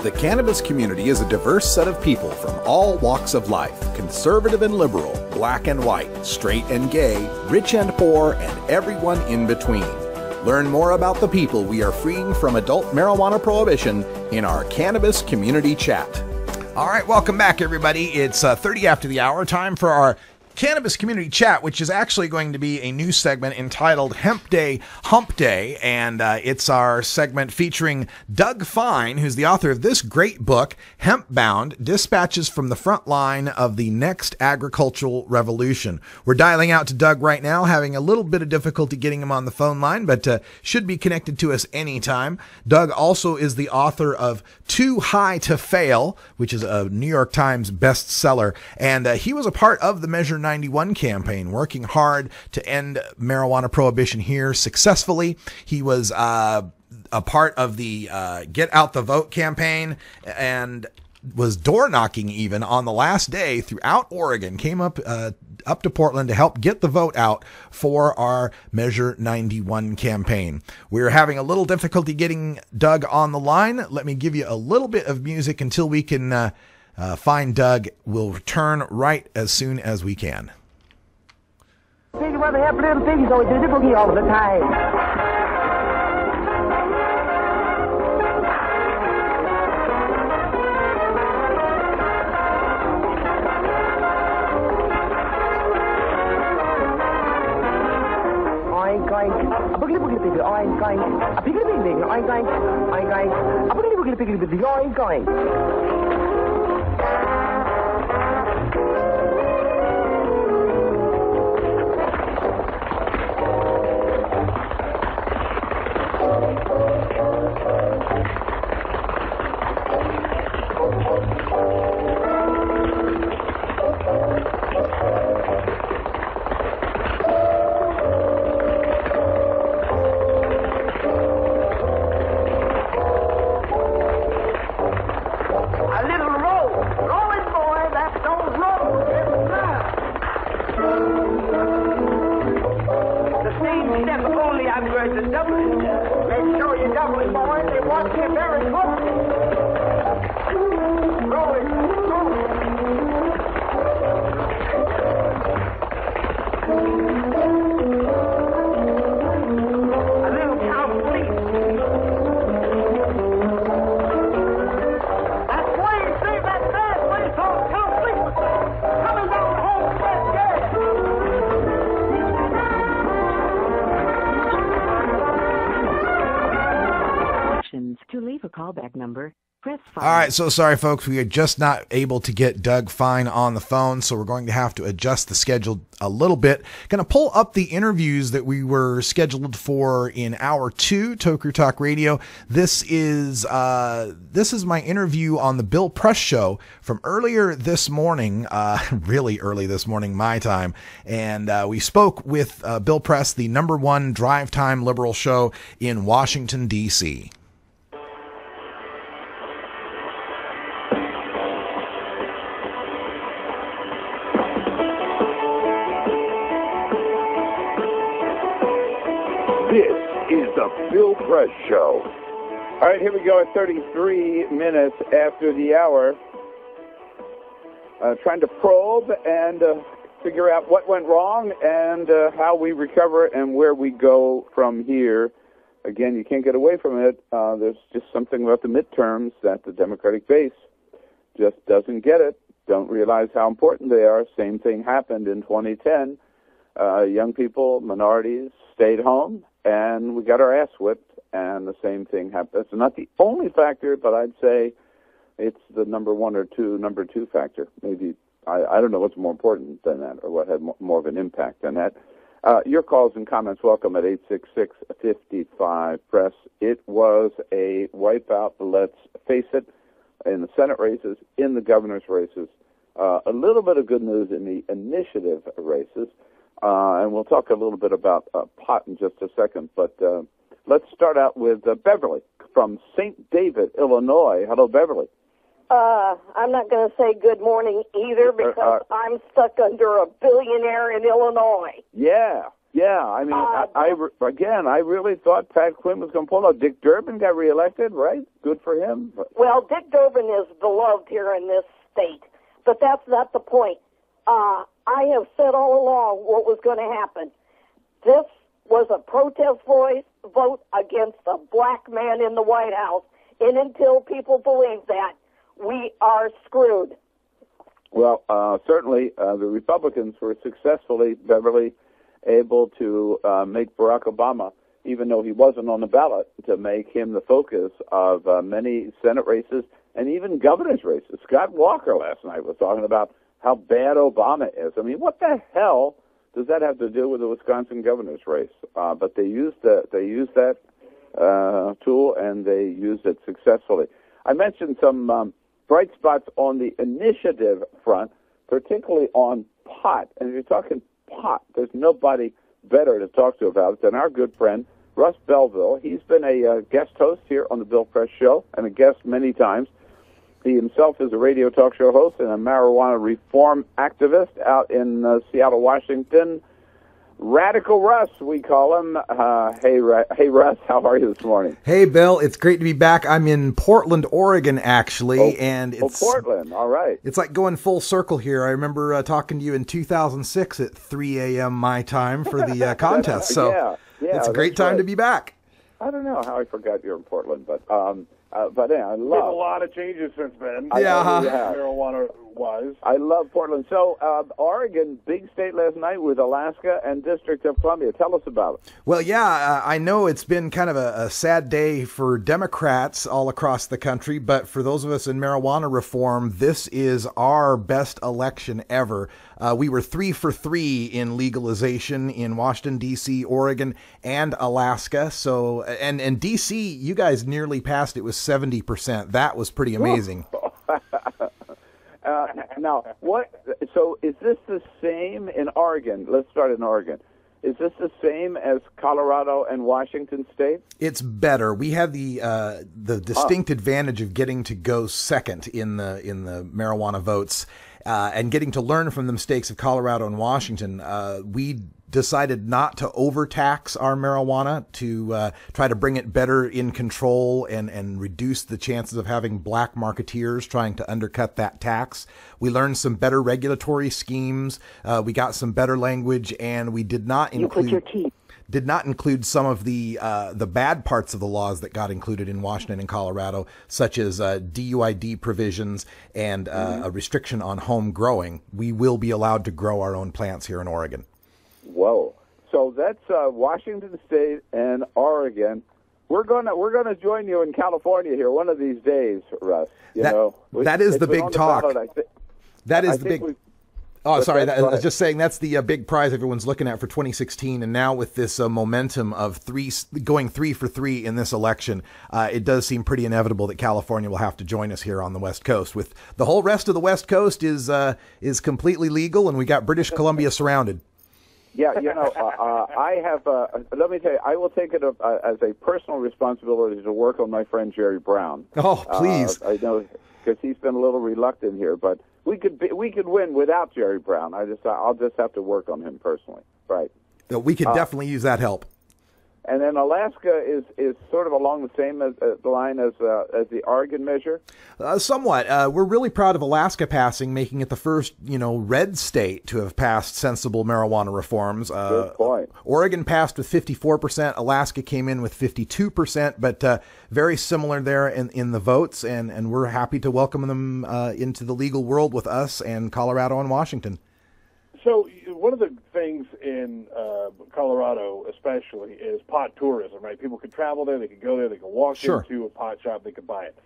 The cannabis community is a diverse set of people from all walks of life, conservative and liberal, black and white, straight and gay, rich and poor, and everyone in between. Learn more about the people we are freeing from adult marijuana prohibition in our Cannabis Community Chat. All right, welcome back, everybody. It's 30 after the hour, time for our Cannabis Community Chat, which is actually going to be a new segment entitled Hemp Day, Hump Day, and it's our segment featuring Doug Fine, who's the author of this great book, Hemp Bound, Dispatches from the Front Line of the Next Agricultural Revolution. We're dialing out to Doug right now, having a little bit of difficulty getting him on the phone line, but should be connected to us anytime. Doug also is the author of Too High to Fail, which is a New York Times bestseller, and he was a part of the Measure 91 campaign, working hard to end marijuana prohibition here successfully. He was a part of the Get Out the Vote campaign and was door knocking even on the last day throughout Oregon, came up to Portland to help get the vote out for our Measure 91 campaign. We're having a little difficulty getting Doug on the line. Let me give you a little bit of music until we can find Doug. We'll return right as soon as we can. Piggy, well, they have little piggies, so we do the boogie all the time. Oink, oink, a boogly boogly piggy, oink, oink, a piggly piggy, oink, oink, oink, oink, a boogly boogly piggy, oink, oink. To leave a callback number, press 5. All right, so sorry, folks. We are just not able to get Doug Fine on the phone, so we're going to have to adjust the schedule a little bit. Going to pull up the interviews that we were scheduled for in hour 2, Toker Talk Radio. This is my interview on the Bill Press Show from earlier this morning, really early this morning, my time. And we spoke with Bill Press, the #1 drive time liberal show in Washington, D.C. The Bill Press Show. All right, here we go at 33 minutes after the hour. Trying to probe and figure out what went wrong and how we recover and where we go from here. Again, you can't get away from it. There's just something about the midterms that the Democratic base just doesn't get it, don't realize how important they are. Same thing happened in 2010. Young people, minorities, stayed home, and we got our ass whipped, and the same thing happened. It's not the only factor, but I'd say it's the number two factor. Maybe, I don't know what's more important than that, or what had more of an impact than that. Your calls and comments, welcome at 866-55-PRESS. It was a wipeout, let's face it, in the Senate races, in the governor's races. A little bit of good news in the initiative races. And we'll talk a little bit about pot in just a second. But let's start out with Beverly from St. David, Illinois. Hello, Beverly. I'm not going to say good morning either because I'm stuck under a billionaire in Illinois. Yeah. Yeah, I mean, I really thought Pat Quinn was going to pull out. Dick Durbin got reelected, right? Good for him. Well, Dick Durbin is beloved here in this state, but that's not the point. I have said all along what was going to happen. This was a protest vote against a black man in the White House, and until people believe that, we are screwed. Well, certainly the Republicans were successfully, Beverly, able to make Barack Obama, even though he wasn't on the ballot, to make him the focus of many Senate races and even governor's races. Scott Walker last night was talking about how bad Obama is. I mean, what the hell does that have to do with the Wisconsin governor's race? But they used that tool, and they used it successfully. I mentioned some bright spots on the initiative front, particularly on pot. And if you're talking pot, there's nobody better to talk to about it than our good friend Russ Belville. He's been a guest host here on the Bill Press Show and a guest many times. He himself is a radio talk show host and a marijuana reform activist out in Seattle, Washington. Radical Russ, we call him. Hey, Russ, how are you this morning? Hey, Bill, it's great to be back. I'm in Portland, Oregon, actually, and it's Portland. All right. It's like going full circle here. I remember talking to you in 2006 at 3 a.m. my time for the contest. So it's a great time to be back. I don't know how I forgot you're in Portland, but yeah, I love. There's a lot of changes since then. Marijuana-wise. I love Portland. So, Oregon, big state last night with Alaska and District of Columbia. Tell us about it. Well, yeah, I know it's been kind of a sad day for Democrats all across the country, but for those of us in marijuana reform, this is our best election ever. We were 3 for 3 in legalization in Washington, D.C., Oregon, and Alaska. So, and D.C., you guys nearly passed. It was 70%. That was pretty amazing. Now, so is this the same in Oregon? Let's start in Oregon. Is this the same as Colorado and Washington State? It's better. We have the distinct advantage of getting to go second in the marijuana votes. And getting to learn from the mistakes of Colorado and Washington. We decided not to overtax our marijuana, to try to bring it better in control and reduce the chances of having black marketeers trying to undercut that tax. We learned some better regulatory schemes. We got some better language, and we did not include some of the bad parts of the laws that got included in Washington and Colorado, such as DUID provisions and a restriction on home growing. We will be allowed to grow our own plants here in Oregon. Whoa! So that's Washington State and Oregon. We're gonna join you in California here one of these days, Russ. That is the big talk. That is the big. Oh, sorry. I was just saying that's the big prize everyone's looking at for 2016. And now with this momentum of going 3 for 3 in this election, it does seem pretty inevitable that California will have to join us here on the West Coast. With the whole rest of the West Coast is completely legal, and we got British Columbia surrounded. Yeah, I have. Let me tell you, I will take it as a personal responsibility to work on my friend Jerry Brown. Oh, please! I know because he's been a little reluctant here, but we could win without Jerry Brown. I'll just have to work on him personally, right? We could definitely use that help. And then Alaska is sort of along the same line as the Oregon measure? Somewhat. We're really proud of Alaska passing, making it the first, red state to have passed sensible marijuana reforms. Good point. Oregon passed with 54%. Alaska came in with 52%, but very similar there in the votes, and we're happy to welcome them into the legal world with us and Colorado and Washington. So one of the things in Colorado especially is pot tourism, right? People can travel there, they can go there, they can walk into a pot shop, they can buy it.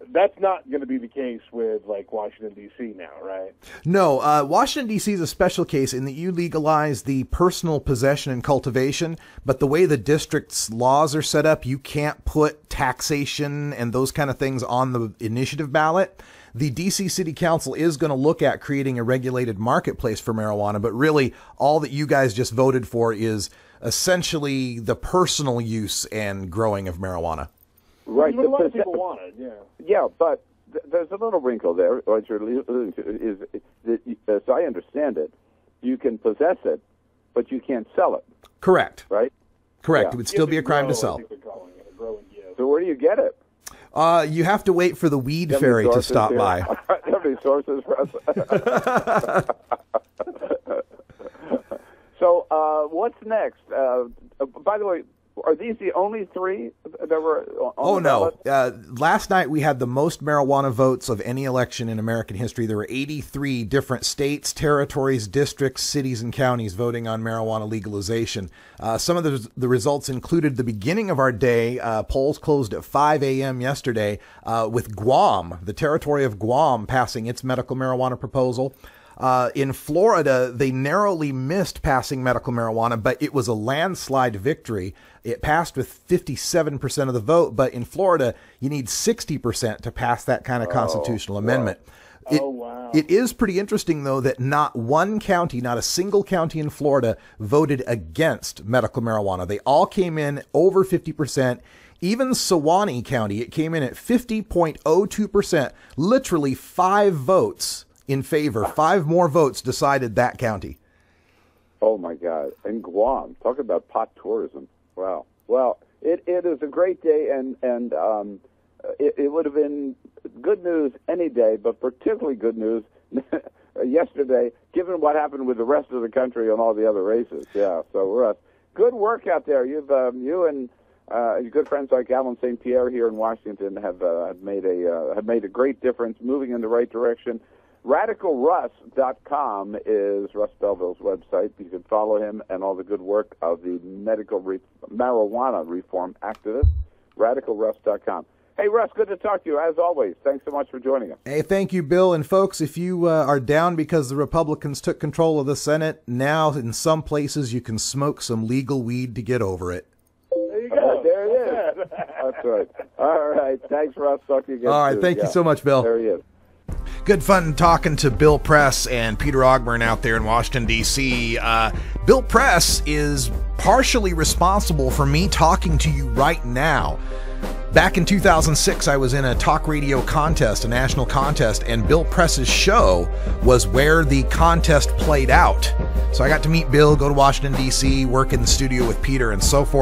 That's not going to be the case with, like, Washington, D.C. now, right? No, Washington, D.C. is a special case in that you legalize the personal possession and cultivation, but the way the district's laws are set up, you can't put taxation and those kind of things on the initiative ballot. The D.C. City Council is going to look at creating a regulated marketplace for marijuana, but really all that you guys just voted for is essentially the personal use and growing of marijuana. Right. A lot of people want it, yeah. Yeah, but there's a little wrinkle there, what you're alluding to, is that, as I understand it, you can possess it but you can't sell it. Correct. Right? Correct. Yeah. It would still be a crime to sell. So where do you get it? You have to wait for the weed fairy to stop by. Do you have any sources for us? So what's next? By the way, are these the only three that were on the ballot? Last night we had the most marijuana votes of any election in American history. There were 83 different states, territories, districts, cities, and counties voting on marijuana legalization. Some of the results included the beginning of our day. Polls closed at 5 a.m. yesterday with Guam, the territory of Guam, passing its medical marijuana proposal. In Florida, they narrowly missed passing medical marijuana, but it was a landslide victory. It passed with 57% of the vote, but in Florida, you need 60% to pass that kind of constitutional amendment. It is pretty interesting, though, that not one county, not a single county in Florida voted against medical marijuana. They all came in over 50%. Even Sewanee County, it came in at 50.02%, literally 5 votes in favor. 5 more votes decided that county. Oh, my God. And Guam. Talk about pot tourism. Wow. Well, it is a great day, and it would have been good news any day, but particularly good news yesterday, given what happened with the rest of the country on all the other races. Yeah, so Russ, good work out there. You and your good friends like Alan St. Pierre here in Washington have made a great difference, moving in the right direction. RadicalRuss.com is Russ Belville's website. You can follow him and all the good work of the medical marijuana reform activist. RadicalRuss.com. Hey, Russ, good to talk to you, as always. Thanks so much for joining us. Hey, thank you, Bill. And folks, if you are down because the Republicans took control of the Senate, now in some places you can smoke some legal weed to get over it. There you go. There it is. That's right. All right. Thanks, Russ. Talk to you again. All right. Thank you so much, Bill. There he is. Good fun talking to Bill Press and Peter Ogburn out there in Washington, D.C. Bill Press is partially responsible for me talking to you right now. Back in 2006, I was in a talk radio contest, a national contest, and Bill Press's show was where the contest played out. So I got to meet Bill, go to Washington, D.C., work in the studio with Peter, and so forth.